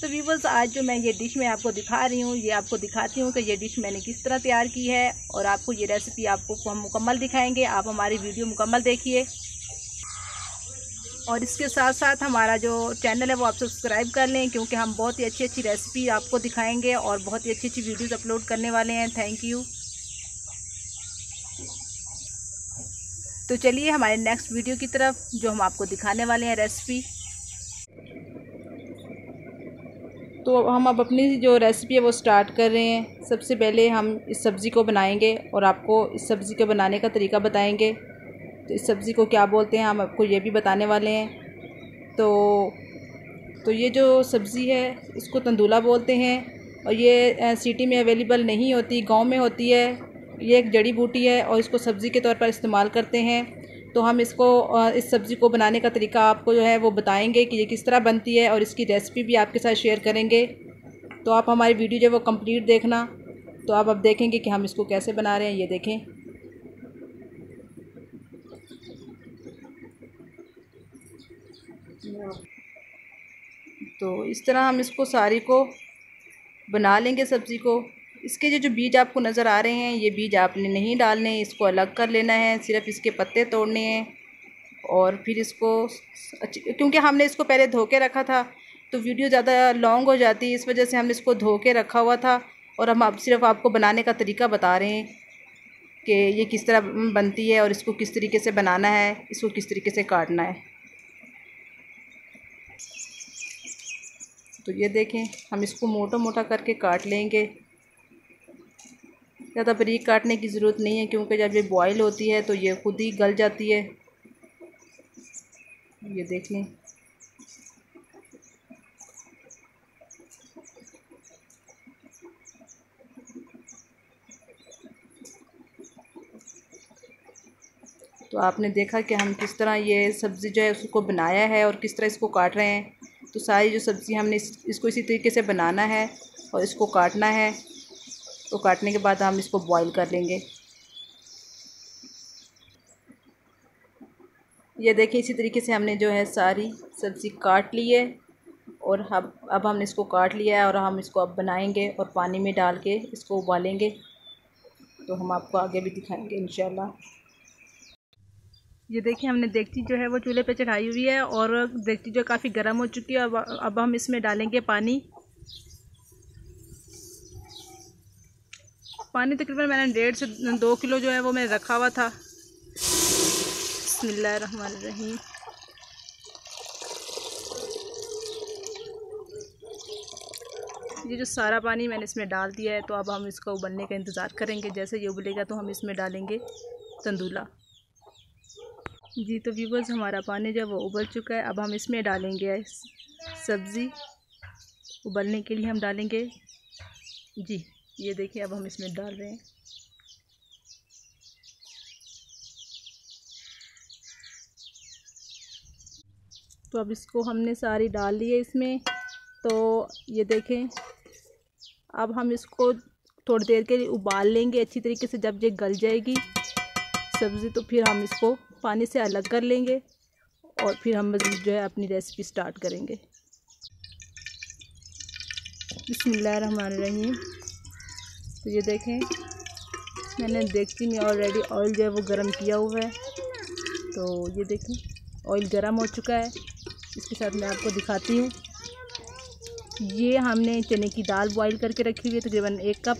तो व्यूअर्स, आज जो मैं ये डिश मैं आपको दिखा रही हूँ, ये आपको दिखाती हूँ कि ये डिश मैंने किस तरह तैयार की है और आपको ये रेसिपी आपको हम मुकम्मल दिखाएँगे। आप हमारी वीडियो मुकम्मल देखिए और इसके साथ साथ हमारा जो चैनल है वो आप सब्सक्राइब कर लें, क्योंकि हम बहुत ही अच्छी अच्छी रेसिपी आपको दिखाएंगे और बहुत ही अच्छी अच्छी वीडियोस अपलोड करने वाले हैं। Thank you. तो चलिए हमारे नेक्स्ट वीडियो की तरफ, जो हम आपको दिखाने वाले हैं रेसिपी। तो हम अब अपनी जो रेसिपी है वो स्टार्ट कर रहे हैं। सबसे पहले हम इस सब्ज़ी को बनाएंगे और आपको इस सब्ज़ी के बनाने का तरीका बताएंगे। तो इस सब्ज़ी को क्या बोलते हैं हम आपको ये भी बताने वाले हैं। तो ये जो सब्ज़ी है इसको तंदूला बोलते हैं और ये सिटी में अवेलेबल नहीं होती, गांव में होती है। ये एक जड़ी बूटी है और इसको सब्ज़ी के तौर पर इस्तेमाल करते हैं। तो हम इसको इस सब्ज़ी को बनाने का तरीका आपको जो है वो बताएंगे कि ये किस तरह बनती है और इसकी रेसिपी भी आपके साथ शेयर करेंगे। तो आप हमारी वीडियो जो है वो कंप्लीट देखना। तो आप अब देखेंगे कि हम इसको कैसे बना रहे हैं। ये देखें, तो इस तरह हम इसको सारी को बना लेंगे सब्ज़ी को। इसके जो बीज आपको नज़र आ रहे हैं, ये बीज आपने नहीं डालने, इसको अलग कर लेना है। सिर्फ इसके पत्ते तोड़ने हैं और फिर इसको क्योंकि हमने इसको पहले धो के रखा था तो वीडियो ज़्यादा लॉन्ग हो जाती है, इस वजह से हमने इसको धो के रखा हुआ था और हम अब सिर्फ आपको बनाने का तरीका बता रहे हैं कि ये किस तरह बनती है और इसको किस तरीके से बनाना है, इसको किस तरीके से काटना है। तो ये देखें, हम इसको मोटा मोटा करके काट लेंगे। ज़्यादा बारीक काटने की ज़रूरत नहीं है, क्योंकि जब ये बॉयल होती है तो ये खुद ही गल जाती है। ये देख लें, तो आपने देखा कि हम किस तरह ये सब्ज़ी जो है उसको बनाया है और किस तरह इसको काट रहे हैं। तो सारी जो सब्ज़ी हमने इसको इसी तरीके से बनाना है और इसको काटना है। तो काटने के बाद हम इसको बॉईल कर लेंगे। ये देखिए, इसी तरीके से हमने जो है सारी सब्ज़ी काट ली है और अब हमने इसको काट लिया है और हम इसको अब बनाएंगे और पानी में डाल के इसको उबालेंगे। तो हम आपको आगे भी दिखाएंगे इंशाल्लाह। ये देखिए, हमने देगची जो है वो चूल्हे पे चढ़ाई हुई है और देगची जो काफ़ी गर्म हो चुकी है। अब हम इसमें डालेंगे पानी। पानी तकरीबन मैंने 1.5 से 2 किलो जो है वो मैंने रखा हुआ था। बिस्मिल्लाहिर्रहमानिर्रहीम। ये जो सारा पानी मैंने इसमें डाल दिया है। तो अब हम इसका उबलने का इंतज़ार करेंगे। जैसे ये उबलेगा तो हम इसमें डालेंगे तंदूला। जी तो व्यूअर्स, हमारा पानी जब वो उबल चुका है, अब हम इसमें डालेंगे सब्ज़ी। उबलने के लिए हम डालेंगे। जी ये देखिए, अब हम इसमें डाल रहे हैं। तो अब इसको हमने सारी डाल ली है इसमें। तो ये देखें, अब हम इसको थोड़ी देर के लिए उबाल लेंगे अच्छी तरीके से। जब ये गल जाएगी सब्ज़ी तो फिर हम इसको पानी से अलग कर लेंगे और फिर हम मज़ीद जो है अपनी रेसिपी स्टार्ट करेंगे। बिस्मिल्लाहिर्रहमानिर्रहीम। तो ये देखें, मैंने देगची में ऑलरेडी ऑयल जो है वो गर्म किया हुआ है। तो ये देखें, ऑयल गर्म हो चुका है। इसके साथ मैं आपको दिखाती हूँ। ये हमने चने की दाल बॉईल करके रखी हुई है, तकरीबन 1 कप।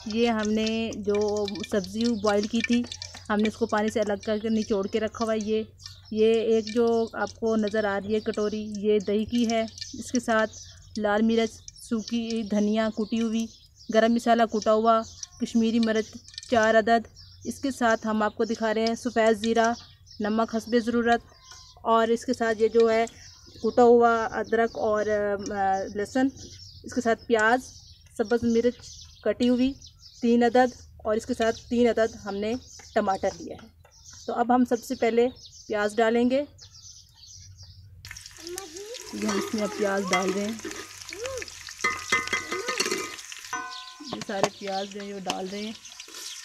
ये हमने जो सब्ज़ी बॉईल की थी, हमने इसको पानी से अलग करके निचोड़ के रखा हुआ है। ये एक जो आपको नज़र आ रही है कटोरी, ये दही की है। इसके साथ लाल मिर्च, सूखी धनिया कुटी हुई, गरम मसाला कुटा हुआ, कश्मीरी मिर्च 4 अदद। इसके साथ हम आपको दिखा रहे हैं सफ़ेद ज़ीरा, नमक हस्बे ज़रूरत, और इसके साथ ये जो है कुटा हुआ अदरक और लहसुन। इसके साथ प्याज, सब्ज़ मिर्च कटी हुई 3 अदद, और इसके साथ 3 अदद हमने टमाटर लिया है। तो अब हम सबसे पहले प्याज डालेंगे। ये हम इसमें अब प्याज डाल रहे हैं। ये सारे प्याज जो है वो डाल रहे हैं।